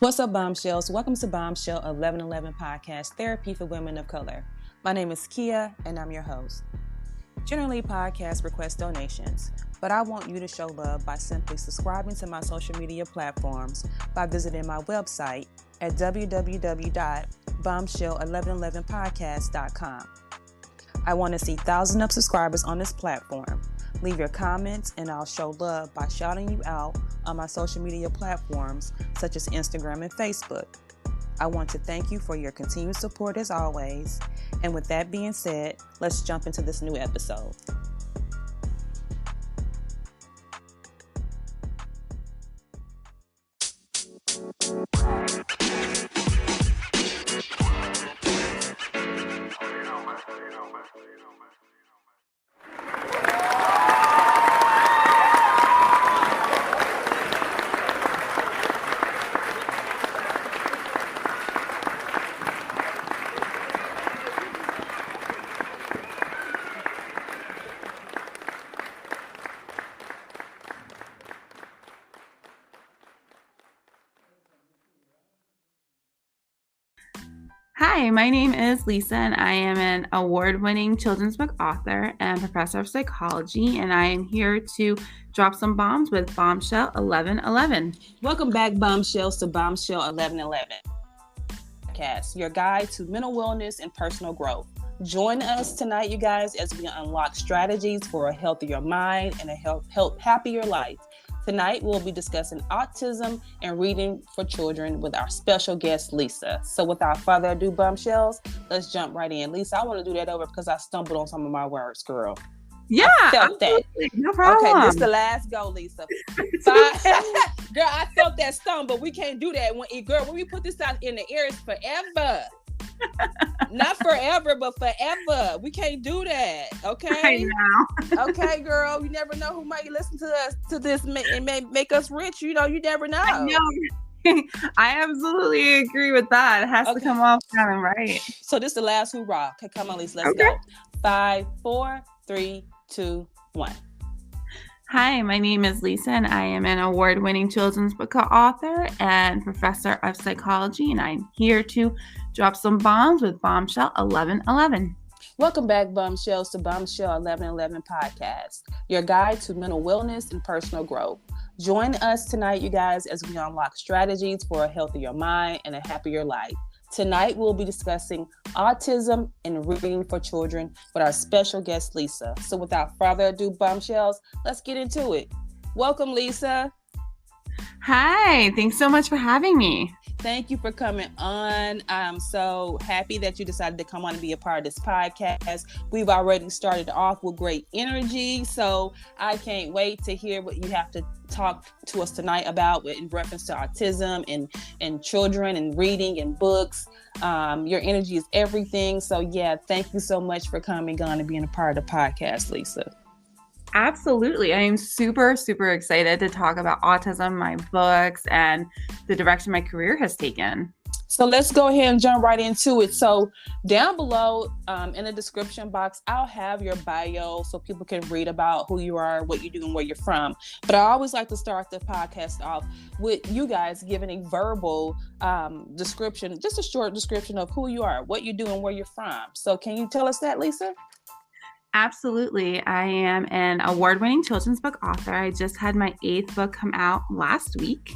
What's up, Bombshells? Welcome to Bombshell 1111 Podcast, Therapy for Women of Color. My name is Kia, and I'm your host. Generally, podcasts request donations, but I want you to show love by simply subscribing to my social media platforms by visiting my website at www.bombshell1111podcast.com. I want to see thousands of subscribers on this platform. Leave your comments and I'll show love by shouting you out on my social media platforms such as Instagram and Facebook. I want to thank you for your continued support as always. And with that being said, let's jump into this new episode. Hi, my name is Lisa, and I am an award-winning children's book author and professor of psychology, and I am here to drop some bombs with Bombshell 1111. Welcome back, Bombshells, to Bombshell 1111 Podcast, your guide to mental wellness and personal growth. Join us tonight, you guys, as we unlock strategies for a healthier mind and a happier life. Tonight, we'll be discussing autism and reading for children with our special guest, Lisa. So without further ado, Bombshells, let's jump right in. Lisa, I want to do that over because I stumbled on some of my words, girl. Yeah, I felt that. No problem. Okay, this is the last go, Lisa. Girl, I felt that stumble. We can't do that. When we put this out in the air, it's forever. Not forever, but forever. We can't do that. Okay. I know. Okay, girl. You never know who might listen to us to this and may make us rich. You know, you never know. I know. I absolutely agree with that. It has to come off sounding right. So this is the last hoorah. Okay, come on, Lisa. Let's go. 5, 4, 3, 2, 1. Hi, my name is Lisa, and I am an award-winning children's book author and professor of psychology, and I'm here to drop some bombs with Bombshell 1111. Welcome back, Bombshells, to Bombshell 1111 Podcast, your guide to mental wellness and personal growth. Join us tonight, you guys, as we unlock strategies for a healthier mind and a happier life. Tonight, we'll be discussing autism and reading for children with our special guest, Lisa. So without further ado, Bombshells, let's get into it. Welcome, Lisa. Hi, thanks so much for having me. Thank you for coming on. I'm so happy that you decided to come on and be a part of this podcast. We've already started off with great energy, so I can't wait to hear what you have to talk to us tonight about in reference to autism and children and reading and books. Your energy is everything. So yeah, thank you so much for coming on and being a part of the podcast, Lisa. Absolutely. I am super, super excited to talk about autism, my books, and the direction my career has taken. So let's go ahead and jump right into it. So down below in the description box, I'll have your bio so people can read about who you are, what you do, and where you're from. But I always like to start the podcast off with you guys giving a verbal description, just a short description of who you are, what you do, and where you're from. So can you tell us that, Lisa? Absolutely. I am an award-winning children's book author. I just had my 8th book come out last week,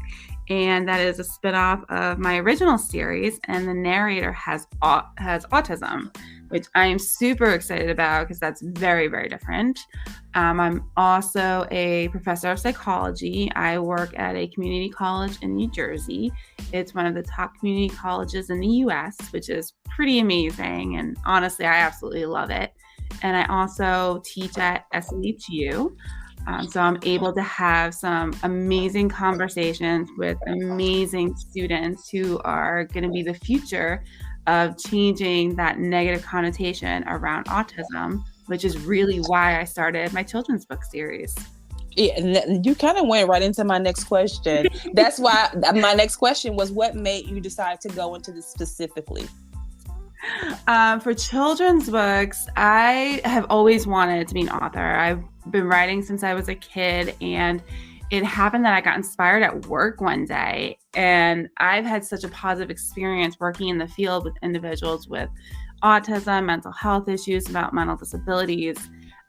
and that is a spinoff of my original series, and the narrator has autism, which I am super excited about because that's very, very different. I'm also a professor of psychology. I work at a community college in New Jersey. It's one of the top community colleges in the U.S., which is pretty amazing, and honestly, I absolutely love it. And I also teach at SNHU. So I'm able to have some amazing conversations with amazing students who are going to be the future of changing that negative connotation around autism, which is really why I started my children's book series. Yeah, you kind of went right into my next question. That's why my next question was, what made you decide to go into this specifically? For children's books, I have always wanted to be an author. I've been writing since I was a kid, and it happened that I got inspired at work one day, and I've had such a positive experience working in the field with individuals with autism, mental health issues, developmental disabilities.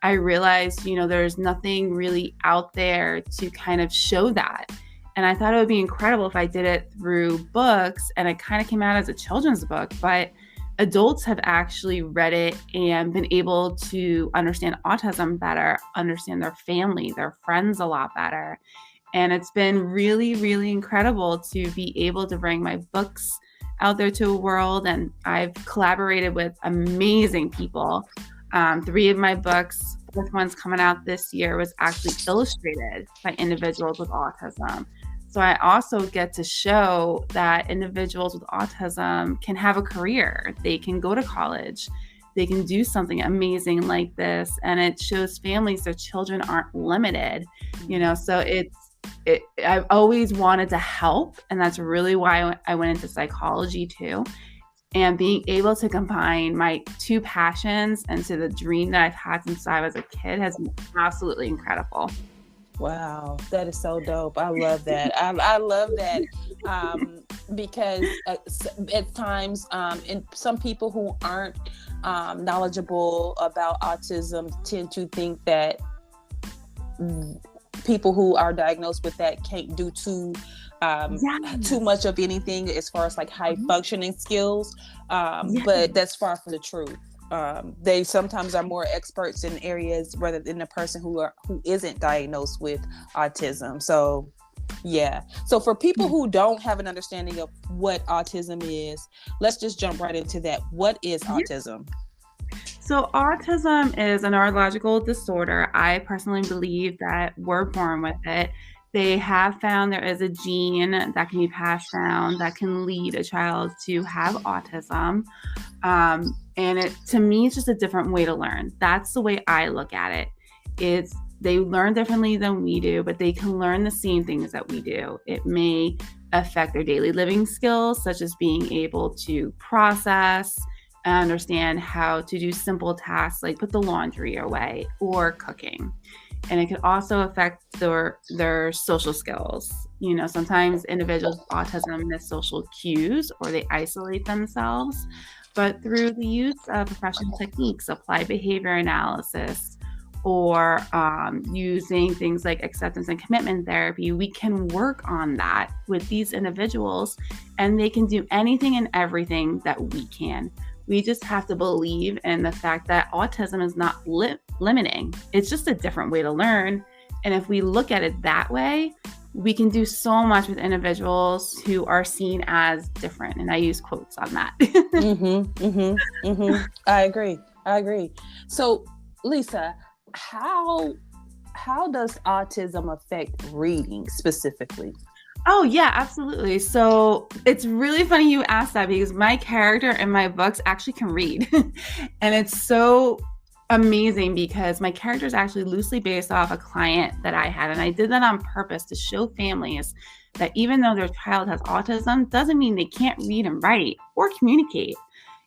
I realized, there's nothing really out there to kind of show that. And I thought it would be incredible if I did it through books, and it kind of came out as a children's book, but adults have actually read it and been able to understand autism better, understand their family, their friends a lot better. And it's been really, really incredible to be able to bring my books out there to a world. And I've collaborated with amazing people. 3 of my books, 4th one's coming out this year, was actually illustrated by individuals with autism. So I also get to show that individuals with autism can have a career. They can go to college. They can do something amazing like this. And it shows families their children aren't limited, so I've always wanted to help. And that's really why I went into psychology too. And being able to combine my 2 passions into the dream that I've had since I was a kid has been absolutely incredible. Wow, that is so dope. I love that. I love that because at times, and some people who aren't knowledgeable about autism tend to think that people who are diagnosed with that can't do too much of anything as far as like high functioning skills. But that's far from the truth. They sometimes are more experts in areas rather than the person who isn't diagnosed with autism. So so for people who don't have an understanding of what autism is, let's just jump right into that. What is autism? So autism is a neurological disorder. I personally believe that we're born with it. They have found there is a gene that can be passed down that can lead a child to have autism. And to me, it's just a different way to learn. That's the way I look at it. They learn differently than we do, but they can learn the same things that we do. It may affect their daily living skills, such as being able to process and understand how to do simple tasks like put the laundry away or cooking. And it can also affect their social skills. Sometimes individuals with autism miss social cues or they isolate themselves. But through the use of professional techniques, applied behavior analysis, or using things like acceptance and commitment therapy, we can work on that with these individuals, and they can do anything and everything that we can. We just have to believe in the fact that autism is not limiting. It's just a different way to learn. And if we look at it that way, we can do so much with individuals who are seen as different. And I use quotes on that. I agree. So, Lisa, how does autism affect reading specifically? Oh, yeah, absolutely. So it's really funny you asked that because my character in my books actually can read. And it's so amazing because my character is actually loosely based off a client that I had. And I did that on purpose to show families that even though their child has autism, doesn't mean they can't read and write or communicate.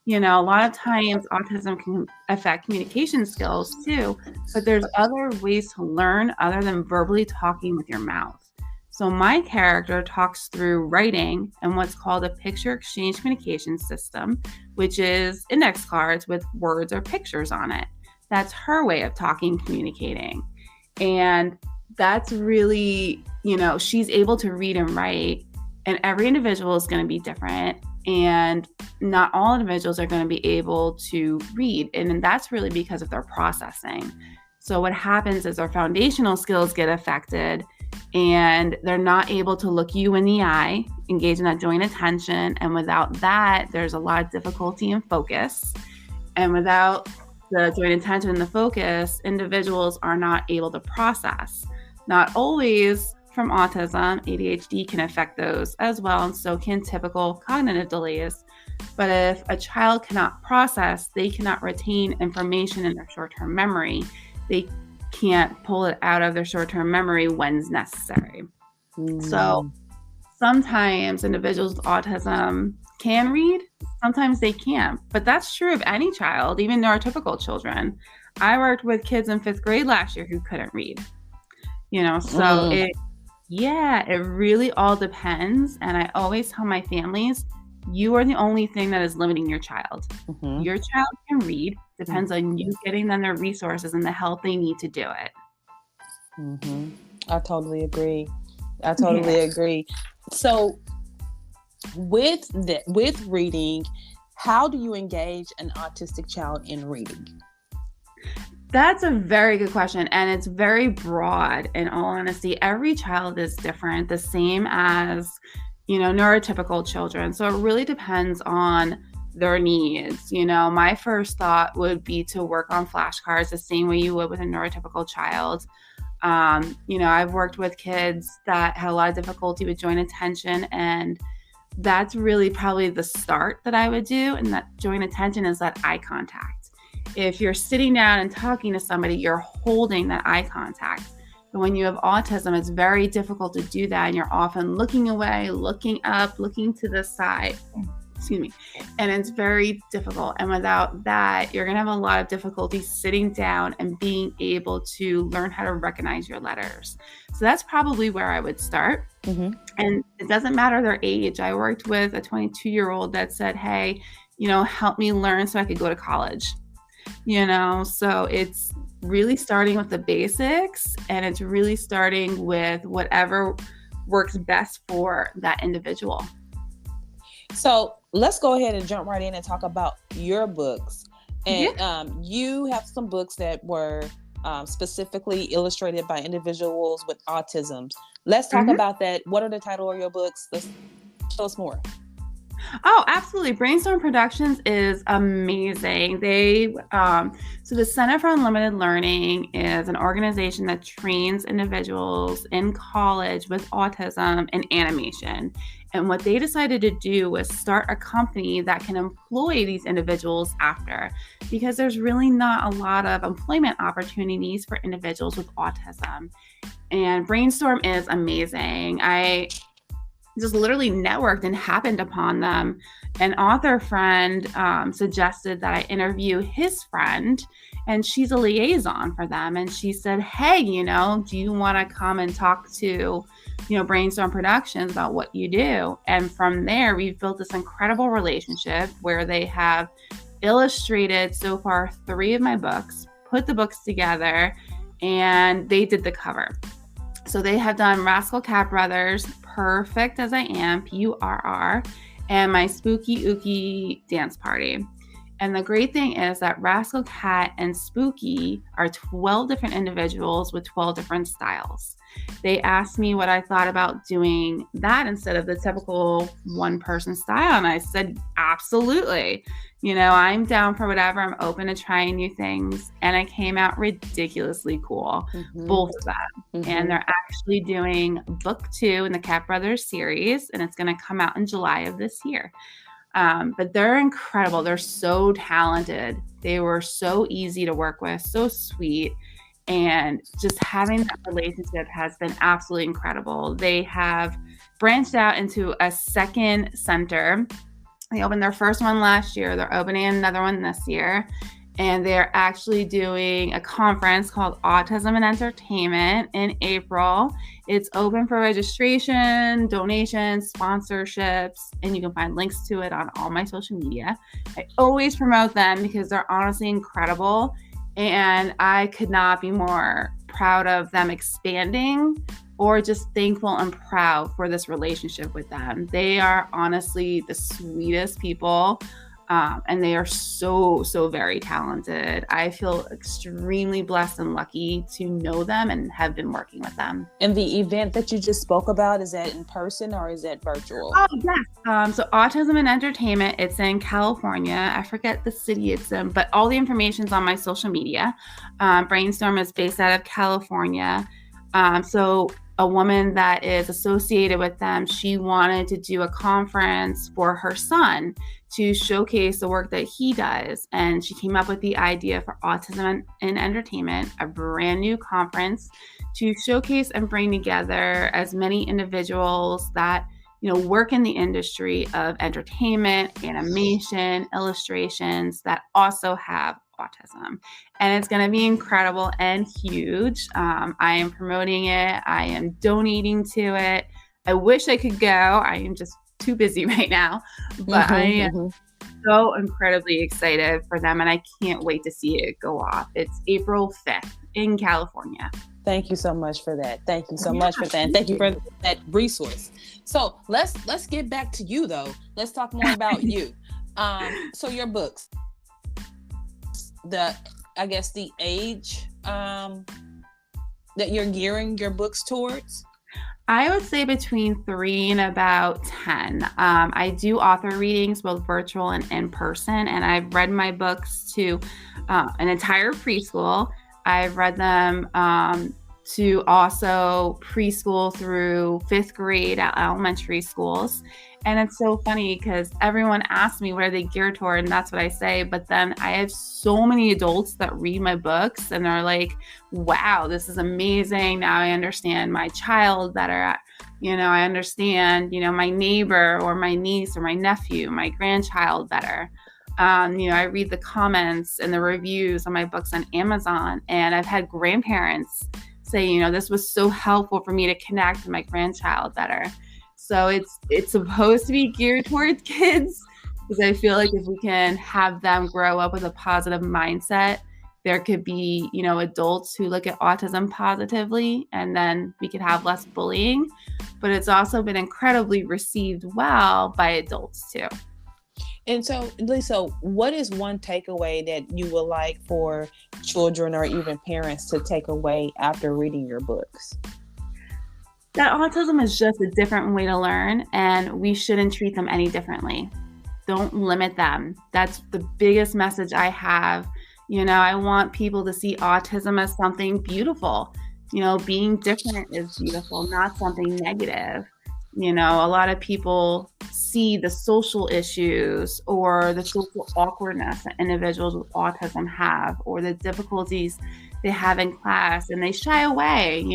A lot of times autism can affect communication skills too, but there's other ways to learn other than verbally talking with your mouth. So my character talks through writing and what's called a picture exchange communication system, which is index cards with words or pictures on it. That's her way of talking, communicating. And that's really, she's able to read and write, and every individual is going to be different. And not all individuals are going to be able to read. And that's really because of their processing. So what happens is their foundational skills get affected, and they're not able to look you in the eye, engage in that joint attention. And without that, there's a lot of difficulty in focus. And without the joint attention and the focus, individuals are not able to process. Not always from autism, ADHD can affect those as well, and so can typical cognitive delays. But if a child cannot process, they cannot retain information in their short-term memory. They can't pull it out of their short-term memory when's necessary. So sometimes individuals with autism can read, sometimes they can't. But that's true of any child, even neurotypical children. I worked with kids in 5th grade last year who couldn't read. Yeah, it really all depends. And I always tell my families, you are the only thing that is limiting your child. Mm-hmm. Your child can read, depends on you getting them the resources and the help they need to do it. Mm-hmm. I totally agree. Yeah. So with reading, how do you engage an autistic child in reading? That's a very good question. And it's very broad, in all honesty. Every child is different, the same as, neurotypical children. So it really depends on their needs. My first thought would be to work on flashcards the same way you would with a neurotypical child. I've worked with kids that had a lot of difficulty with joint attention, and that's really probably the start that I would do. And that joint attention is that eye contact. If you're sitting down and talking to somebody, you're holding that eye contact. But when you have autism, it's very difficult to do that. And you're often looking away, looking up, looking to the side. And it's very difficult. And without that, you're going to have a lot of difficulty sitting down and being able to learn how to recognize your letters. So that's probably where I would start. Mm-hmm. And it doesn't matter their age. I worked with a 22-year-old that said, hey, help me learn so I could go to college. So it's really starting with the basics, and it's really starting with whatever works best for that individual. So let's go ahead and jump right in and talk about your books. And you have some books that were specifically illustrated by individuals with autism. Let's talk about that. What are the title of your books? Let's tell us more. Oh, absolutely. Brainstorm Productions is amazing. So the Center for Unlimited Learning is an organization that trains individuals in college with autism in animation. And what they decided to do was start a company that can employ these individuals after, because there's really not a lot of employment opportunities for individuals with autism. And Brainstorm is amazing. I just literally networked and happened upon them. An author friend suggested that I interview his friend, and she's a liaison for them. And she said, hey, do you want to come and talk to, Brainstorm Productions about what you do? And from there, we've built this incredible relationship where they have illustrated so far 3 of my books, put the books together, and they did the cover. So they have done Rascal Cat Brothers, Perfect As I Am, PURR, and my Spooky Ookie Dance Party. And the great thing is that Rascal Cat and Spooky are 12 different individuals with 12 different styles. They asked me what I thought about doing that instead of the typical one-person style. And I said, absolutely. I'm down for whatever. I'm open to trying new things. And it came out ridiculously cool, both of them. And they're actually doing book 2 in the Cat Brothers series, and it's going to come out in July of this year. But they're incredible. They're so talented. They were so easy to work with, so sweet. And just having that relationship has been absolutely incredible. They have branched out into a second center. They opened their first one last year. They're opening another one this year. And they're actually doing a conference called Autism and Entertainment in April. It's open for registration, donations, sponsorships, and you can find links to it on all my social media. I always promote them because they're honestly incredible. And I could not be more proud of them expanding, or just thankful and proud for this relationship with them. They are honestly the sweetest people, and they are so, so very talented. I feel extremely blessed and lucky to know them and have been working with them. And the event that you just spoke about, is that in person or is that virtual? Oh, yes. So Autism and Entertainment, it's in California. I forget the city it's in, but all the information's on my social media. Brainstorm is based out of California. So a woman that is associated with them, she wanted to do a conference for her son to showcase the work that he does. And she came up with the idea for Autism and Entertainment, a brand new conference to showcase and bring together as many individuals that, work in the industry of entertainment, animation, illustrations that also have autism. And it's going to be incredible and huge. I am promoting it. I am donating to it. I wish I could go. I am just too busy right now. But I am so incredibly excited for them, and I can't wait to see it go off. It's April 5th in California. Thank you so much for that. Thank you so much for that. And thank you for that resource. So let's get back to you though. Let's talk more about you. So your books, the age that you're gearing your books towards? I would say between 3 and about 10. I do author readings, both virtual and in person, and I've read my books to an entire preschool. I've read them to also preschool through 5th grade at elementary schools. And it's so funny because everyone asks me what are they geared toward, and that's what I say. But then I have so many adults that read my books and they're like, wow, this is amazing. Now I understand my child better. I understand, my neighbor or my niece or my nephew, my grandchild better. I read the comments and the reviews on my books on Amazon, and I've had grandparents say, this was so helpful for me to connect with my grandchild better. So it's supposed to be geared towards kids, because I feel like if we can have them grow up with a positive mindset, there could be, adults who look at autism positively, and then we could have less bullying. But it's also been incredibly received well by adults too. And so, Lisa, what is one takeaway that you would like for children or even parents to take away after reading your books? That autism is just a different way to learn, and we shouldn't treat them any differently. Don't limit them. That's the biggest message I have. I want people to see autism as something beautiful. Being different is beautiful, not something negative. A lot of people see the social issues or the social awkwardness that individuals with autism have, or the difficulties they have in class, and they shy away.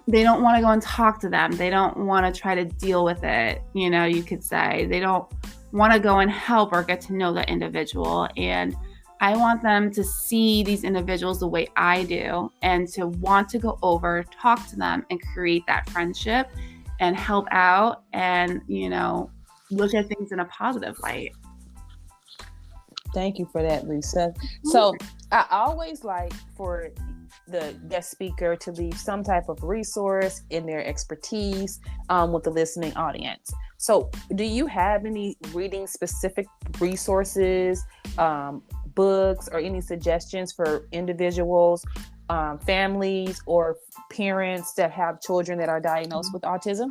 They don't want to go and talk to them. They don't want to try to deal with it. You could say they don't want to go and help or get to know the individual. And I want them to see these individuals the way I do, and to want to go over, talk to them, and create that friendship and help out and, look at things in a positive light. Thank you for that, Lisa. So I always like for the guest speaker to leave some type of resource in their expertise with the listening audience. So do you have any reading specific resources, books, or any suggestions for individuals, families, or parents that have children that are diagnosed with autism?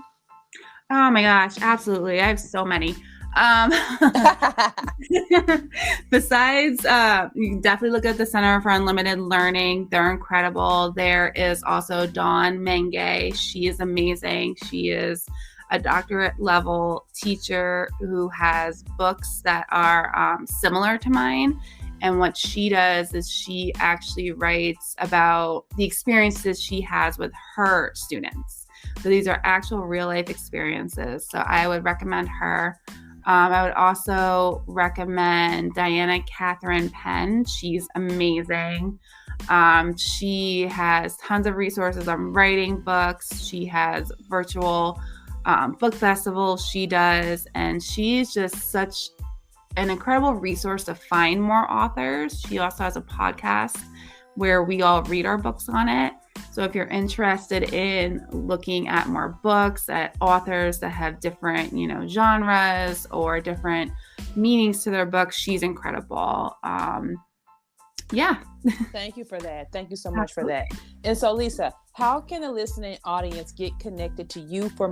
Oh my gosh, absolutely. I have so many. Besides, you can definitely look at the Center for Unlimited Learning. They're incredible. There is also Dawn Menge. She is amazing. She is a doctorate level teacher who has books that are similar to mine. And what she does is she actually writes about the experiences she has with her students. So these are actual real life experiences. So I would recommend her. I would also recommend Diana Catherine Penn. She's amazing. She has tons of resources on writing books. She has virtual book festivals she does. And she's just such an incredible resource to find more authors. She also has a podcast where we all read our books on it. So if you're interested in looking at more books, at authors that have different, genres or different meanings to their books, she's incredible. Yeah. Thank you for that. Thank you so much for that. And so, Lisa, how can a listening audience get connected to you for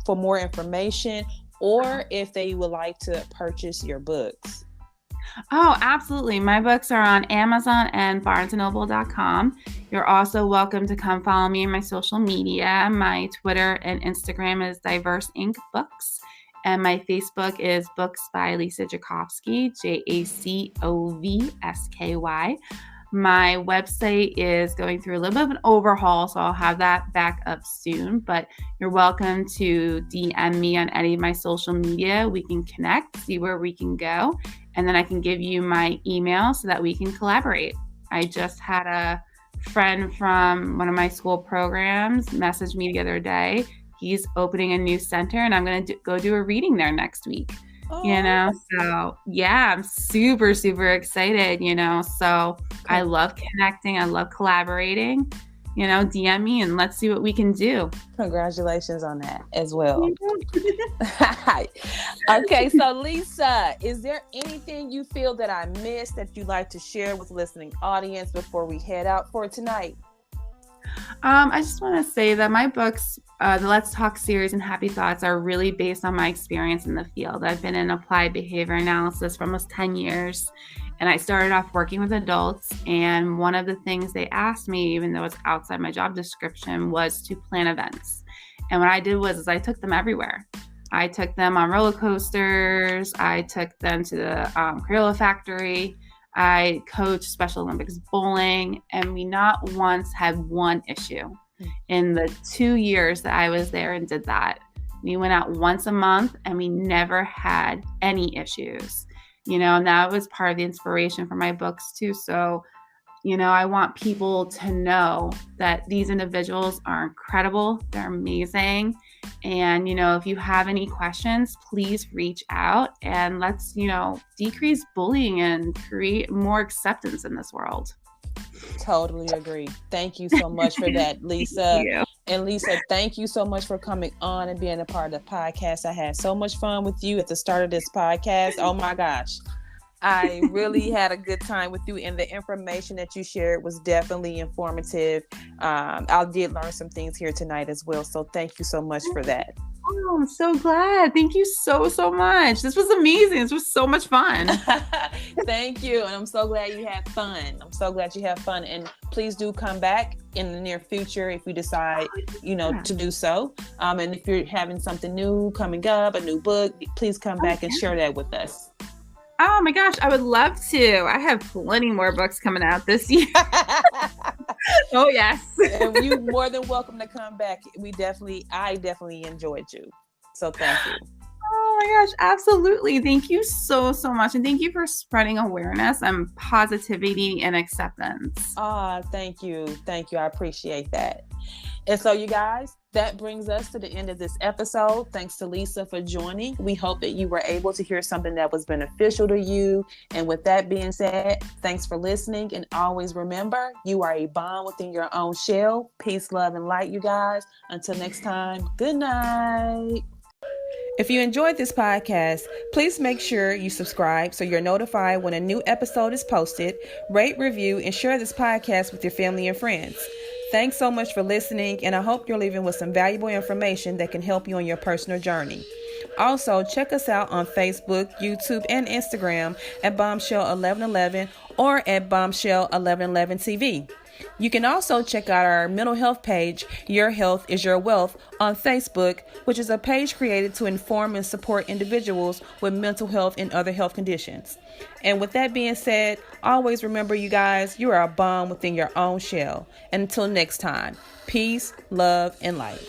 more information, or if they would like to purchase your books? Oh, absolutely. My books are on Amazon and barnesandnoble.com. You're also welcome to come follow me on my social media. My Twitter and Instagram is Diverse Inc. Books. And my Facebook is Books by Lisa Jacovsky, Jacovsky. My website is going through a little bit of an overhaul, so I'll have that back up soon. But you're welcome to DM me on any of my social media. We can connect, see where we can go, and then I can give you my email so that we can collaborate. I just had a friend from one of my school programs message me the other day. He's opening a new center, and I'm going to go do a reading there next week. So yeah, I'm super, super excited, so I love connecting. I love collaborating, DM me and let's see what we can do. Congratulations on that as well. Okay. So Lisa, is there anything you feel that I missed that you'd like to share with the listening audience before we head out for tonight? I just want to say that my books, the Let's Talk series and Happy Thoughts, are really based on my experience in the field. I've been in applied behavior analysis for almost 10 years, and I started off working with adults. And one of the things they asked me, even though it's outside my job description, was to plan events. And what I did was I took them everywhere. I took them on roller coasters. I took them to the Crayola factory. I coached Special Olympics bowling, and we not once had one issue in the 2 years that I was there and did that. We went out once a month, and we never had any issues, and that was part of the inspiration for my books too. So, I want people to know that these individuals are incredible. They're amazing. And, if you have any questions, please reach out and let's, decrease bullying and create more acceptance in this world. Totally agree. Thank you so much for that, Lisa. And Lisa, thank you so much for coming on and being a part of the podcast. I had so much fun with you at the start of this podcast. Oh my gosh. I really had a good time with you, and the information that you shared was definitely informative. I did learn some things here tonight as well. So thank you so much for that. Oh, I'm so glad. Thank you so, so much. This was amazing. This was so much fun. Thank you. And I'm so glad you had fun. And please do come back in the near future if you decide, to do so. And if you're having something new coming up, a new book, please come back and share that with us. Oh my gosh, I would love to. I have plenty more books coming out this year. Oh yes. And you're more than welcome to come back. I definitely enjoyed you. So thank you. Oh my gosh, absolutely. Thank you so, so much. And thank you for spreading awareness and positivity and acceptance. Thank you. I appreciate that. And so you guys, that brings us to the end of this episode. Thanks to Lisa for joining. We hope that you were able to hear something that was beneficial to you. And with that being said, thanks for listening. And always remember, you are a bomb within your own shell. Peace, love, and light, you guys. Until next time, good night. If you enjoyed this podcast, please make sure you subscribe so you're notified when a new episode is posted. Rate, review, and share this podcast with your family and friends. Thanks so much for listening, and I hope you're leaving with some valuable information that can help you on your personal journey. Also, check us out on Facebook, YouTube, and Instagram at Bombshell1111 or at Bombshell1111 TV. You can also check out our mental health page, Your Health is Your Wealth, on Facebook, which is a page created to inform and support individuals with mental health and other health conditions. And with that being said, always remember, you guys, you are a bomb within your own shell. And until next time, peace, love, and light.